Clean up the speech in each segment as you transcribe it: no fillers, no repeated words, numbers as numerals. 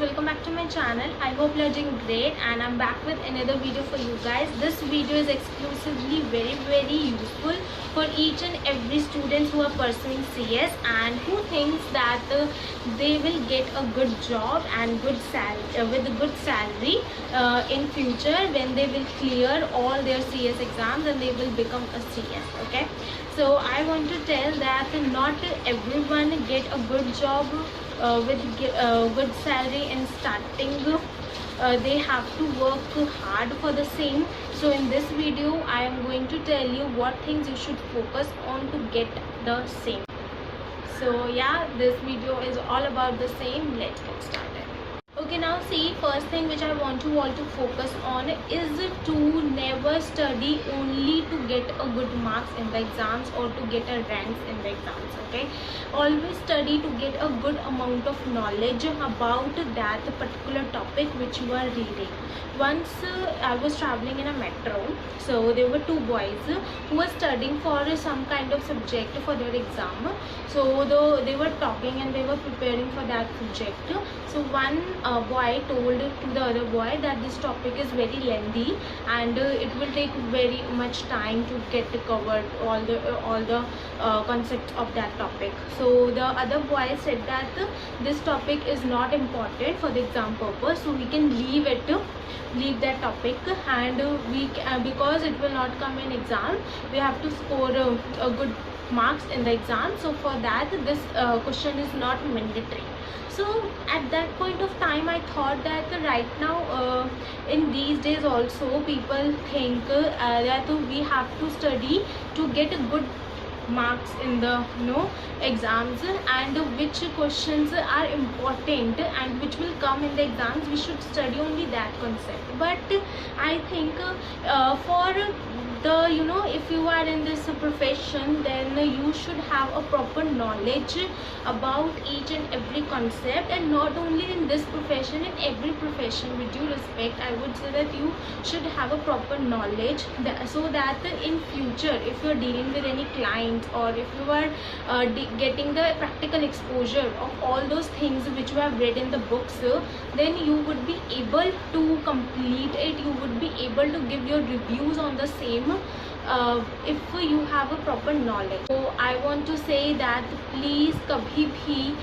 welcome back to my channel. I hope you are doing great and I'm back with another video for you guys. This video is exclusively very useful for each and every students who are pursuing CS and who thinks that they will get a good job and good salary with a good salary in future when they will clear all their CS exams and they will become a CS. Okay, so I want to tell that not everyone get a good job with good salary in starting. They have to work hard for the same. So in this video I am going to tell you what things you should focus on to get the same. So yeah, this video is all about the same. Let's get started. Okay, now see, first thing which I want you all to focus on is to never study only to get a good marks in the exams or to get a ranks in the exams. Okay, always study to get a good amount of knowledge about that particular topic which you are reading. Once I was traveling in a metro, so there were two boys who were studying for some kind of subject for their exam. So they were talking and they were preparing for that subject. So one boy told to the other boy that this topic is very lengthy and it will take very much time to get covered all the concepts of that topic. So the other boy said that this topic is not important for the exam purpose, so we can leave that topic, and because it will not come in exam, we have to score a good marks in the exam. So for that this question is not mandatory. So at that point of time I thought that right now in these days also people think that we have to study to get a good marks in the exams, and which questions are important and which will come in the exams, we should study only that concept. But I think for the if you are in this profession, then you should have a proper knowledge about each and every concept, and not only in this profession, in every profession. With due respect, I would say that you should have a proper knowledge so that in future if you are dealing with any clients or if you are getting the practical exposure of all those things which you have read in the books, then you would be able to complete it, you would be able to give your reviews on the same if you have a proper knowledge. So I want to say that please कभी भी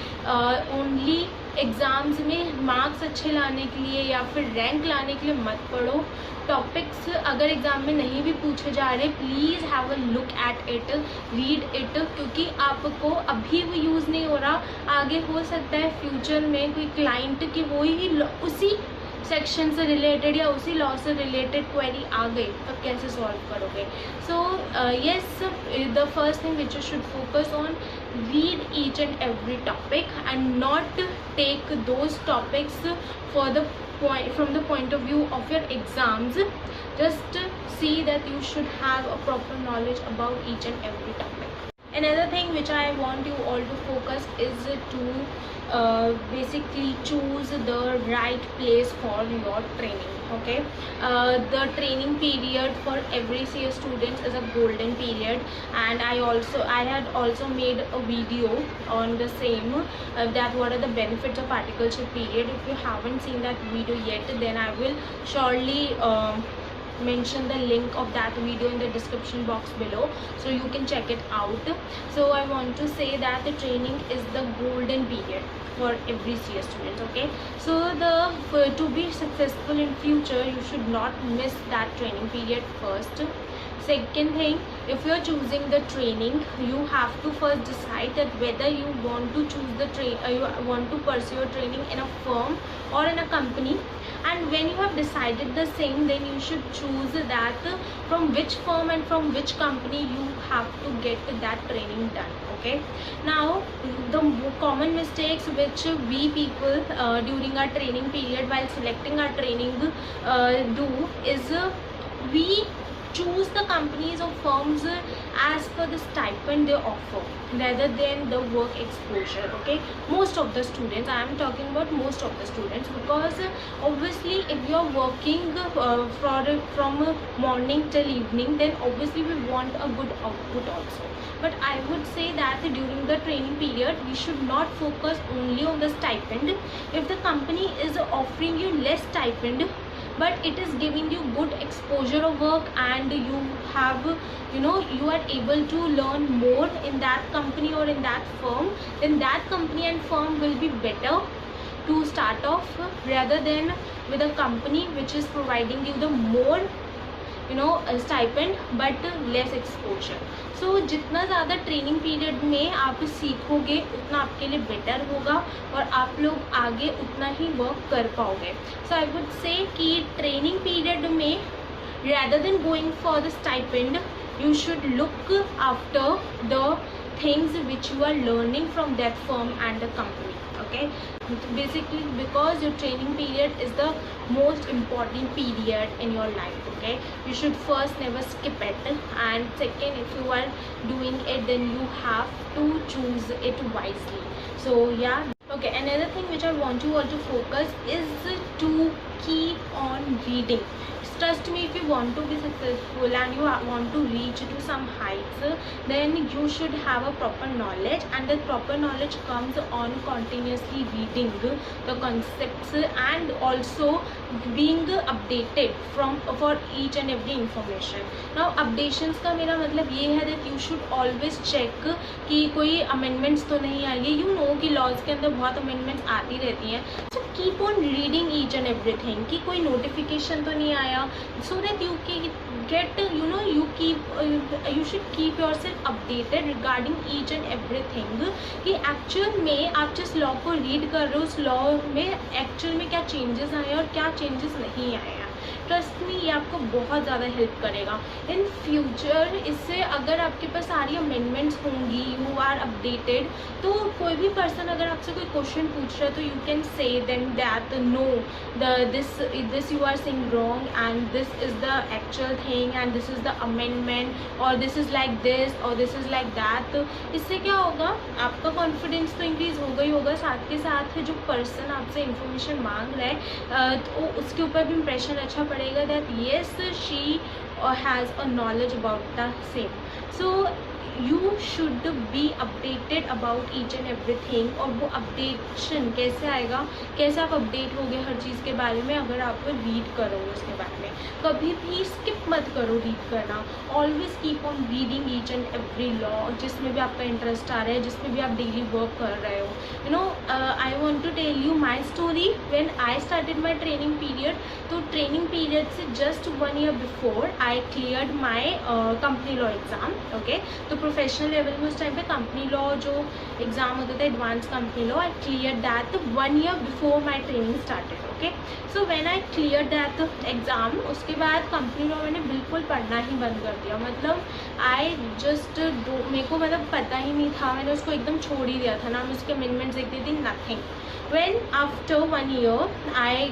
only exams में marks अच्छे लाने के लिए या फिर rank लाने के लिए मत पढ़ो. टॉपिक्स अगर एग्ज़ाम में नहीं भी पूछे जा रहे, please have a look at it, read it, क्योंकि आपको अभी भी यूज़ नहीं हो रहा, आगे हो सकता है फ्यूचर में कोई क्लाइंट की वही उसी सेक्शन से रिलेटेड या उसी लॉ से रिलेटेड क्वेरी आ गई, तब कैसे सॉल्व करोगे. So yes, the first thing which you should focus on, read each and every topic and not take those topics from the point of view of your exams. Just see that you should have a proper knowledge about each and every topic. Another thing which I want you all to focus is to basically choose the right place for your training. Okay, the training period for every CS student is a golden period, and I had also made a video on the same that what are the benefits of articleship period. If you haven't seen that video yet, then I will surely mention the link of that video in the description box below, so you can check it out. So I want to say that the training is the golden period for every CS student. Okay, so to be successful in future, you should not miss that training period first. Second thing, if you are choosing the training, you have to first decide that whether you want to choose you want to pursue your training in a firm or in a company. And when you have decided the same, then you should choose that from which firm and from which company you have to get that training done. Okay, now the common mistakes which we people during our training period while selecting our training do is we choose the companies or firms as per the stipend they offer rather than the work exposure. Okay, most of the students, I am talking about most of the students, because obviously if you are working from morning till evening, then obviously we want a good output also. But I would say that during the training period we should not focus only on the stipend. If the company is offering you less stipend but it is giving you good exposure of work, and you have, you are able to learn more in that company or in that firm, then that company and firm will be better to start off, rather than with a company which is providing you the more stipend but less exposure. So जितना ज़्यादा training period में आप सीखोगे उतना आपके लिए better होगा और आप लोग आगे उतना ही वर्क कर पाओगे. सो आई वुड से कि ट्रेनिंग पीरियड में rather than going for the stipend, you should look after the things which you are learning from that firm and the company. Okay, basically because your training period is the most important period in your life. Okay, you should first never skip it, and second, if you are doing it, then you have to choose it wisely. So yeah. Okay, another thing which I want you all to focus is to keep on reading. Trust me, if you want to be successful and you want to reach to some heights, then you should have a proper knowledge, and that proper knowledge comes on continuously reading the concepts and also being updated for each and every information. Now updations का मेरा मतलब ये है that you should always check कि कोई amendments तो नहीं आएंगे. You know कि laws के अंदर बहुत amendments आती रहती हैं. So keep on reading each and everything कि कोई notification तो नहीं आया, so that you can get, you should keep yourself updated regarding each and everything कि एक्चुअल में आप जिस लॉ को रीड कर रहे हो उस लॉ में एक्चुअल में क्या चेंजेस आए और क्या चेंजेस नहीं आए हैं. ट्रस्ट मी, ये आपको बहुत ज़्यादा हेल्प करेगा इन फ्यूचर. इससे अगर आपके पास सारी अमेंडमेंट्स होंगी, यू आर अपडेटेड, तो कोई भी पर्सन अगर आपसे कोई क्वेश्चन पूछ रहा है तो you can say then that no this you are saying wrong and this is the actual thing and this is the amendment और दिस इज़ लाइक दिस और दिस इज़ लाइक दैट. तो इससे क्या होगा, आपका कॉन्फिडेंस तो increase होगा ही होगा, साथ के साथ जो पर्सन आपसे इंफॉर्मेशन मांग रहा है तो उसके ऊपर भी इंप्रेशन अच्छा पड़ेगा that yes, she has a knowledge about the same. So you should be updated about each and everything. और वो अपडेशन कैसे आएगा, कैसे आप अपडेट होगे हर चीज़ के बारे में, अगर आप रीड करोगे उसके बारे में. कभी भी स्किप मत करो रीड करना. Always keep on reading each and every law जिसमें भी आपका इंटरेस्ट आ रहा है, जिसमें भी आप डेली वर्क कर रहे हो. I want to tell you my story. When I started my training period, तो ट्रेनिंग पीरियड से just 1 year before I cleared my company law exam. Okay, तो प्रोफेशनल लेवल में उस टाइम पे कंपनी लॉ जो एग्ज़ाम होता था, advance company law, I clear that 1 year before my training started. Okay, so when I clear that exam, उसके बाद company law मैंने बिल्कुल पढ़ना ही बंद कर दिया. मतलब आई जस्ट मेरे को मतलब पता ही नहीं था, मैंने उसको एकदम छोड़ ही दिया था ना. मैं उसके अमेंडमेंट्स देखती थी, nothing. When after 1 year I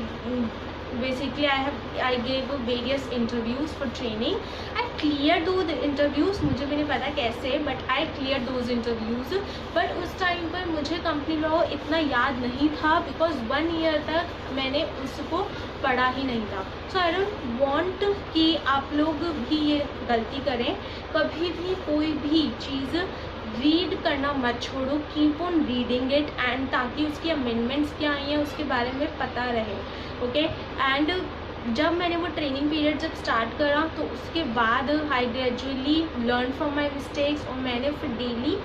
basically I gave various interviews for training. I cleared those interviews. मुझे भी नहीं पता कैसे, but I cleared those interviews. but उस टाइम पर मुझे कंपनी लॉ इतना याद नहीं था because 1 year तक मैंने उसको पढ़ा ही नहीं था. So I don't want कि आप लोग भी ये गलती करें. कभी भी कोई भी चीज़ रीड करना मत छोड़ो. Keep on reading it and ताकि उसकी अमेंडमेंट्स क्या आई हैं उसके बारे में पता रहे. ओके, एंड जब मैंने वो ट्रेनिंग पीरियड जब स्टार्ट करा तो उसके बाद I gradually learn from my mistakes और मैंने फिर डेली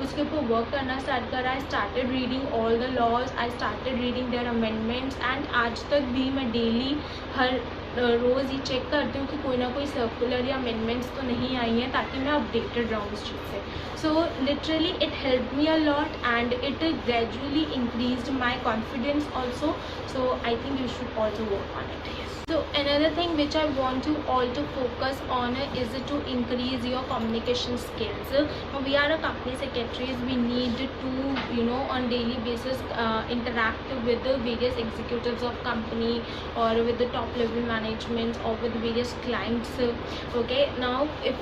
उसके ऊपर वर्क करना स्टार्ट करा. I started reading all the laws, I started reading their amendments and आज तक भी मैं डेली हर रोज़ ही चेक करती हूँ कि कोई ना कोई सर्कुलर या अमेंडमेंट्स तो नहीं आई हैं ताकि मैं अपडेटेड रहूँ उस चीज़ से. So literally it help me a lot and it gradually increased my confidence also. So I think you should also work on it. Yes. So another thing which I want you all to focus on is to increase your communication skills. We are a company secretaries. We need to on daily basis interact with the various executives of company or with the top level management or with various clients. Okay, now if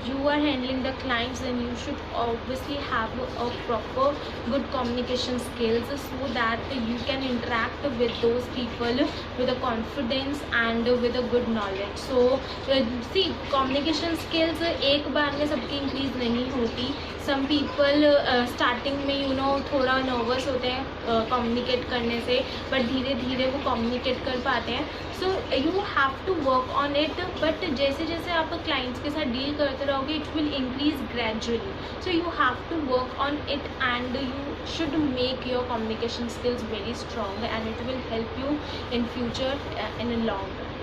you are handling the clients, then you should obviously have a proper good communication skills so that you can interact with those people with a confidence and with a good knowledge. So see, communication skills एक बार में सबकी increase नहीं होती. Some people starting में थोड़ा nervous होते हैं communicate करने से, बट धीरे धीरे वो कम्युनिकेट कर पाते हैं. So you have to work on it. But जैसे जैसे आप क्लाइंट्स के साथ डील करते रहोगे, it will increase gradually. So you have to work on it and you should make your communication skills very strong, and it will help you in future in a long run.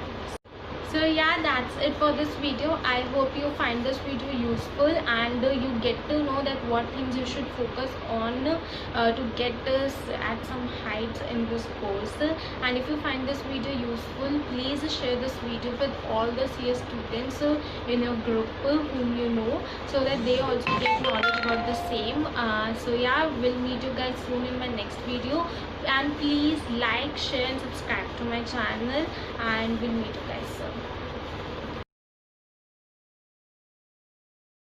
So yeah, that's it for this video. I hope you find this video useful and you get to know that what things you should focus on to get at some heights in this course. And if you find this video useful, please share this video with all the CS students in your group whom you know, so that they also get knowledge about the same. So yeah, we'll meet you guys soon in my next video, and please like, share and subscribe to my channel, and we'll meet you guys soon.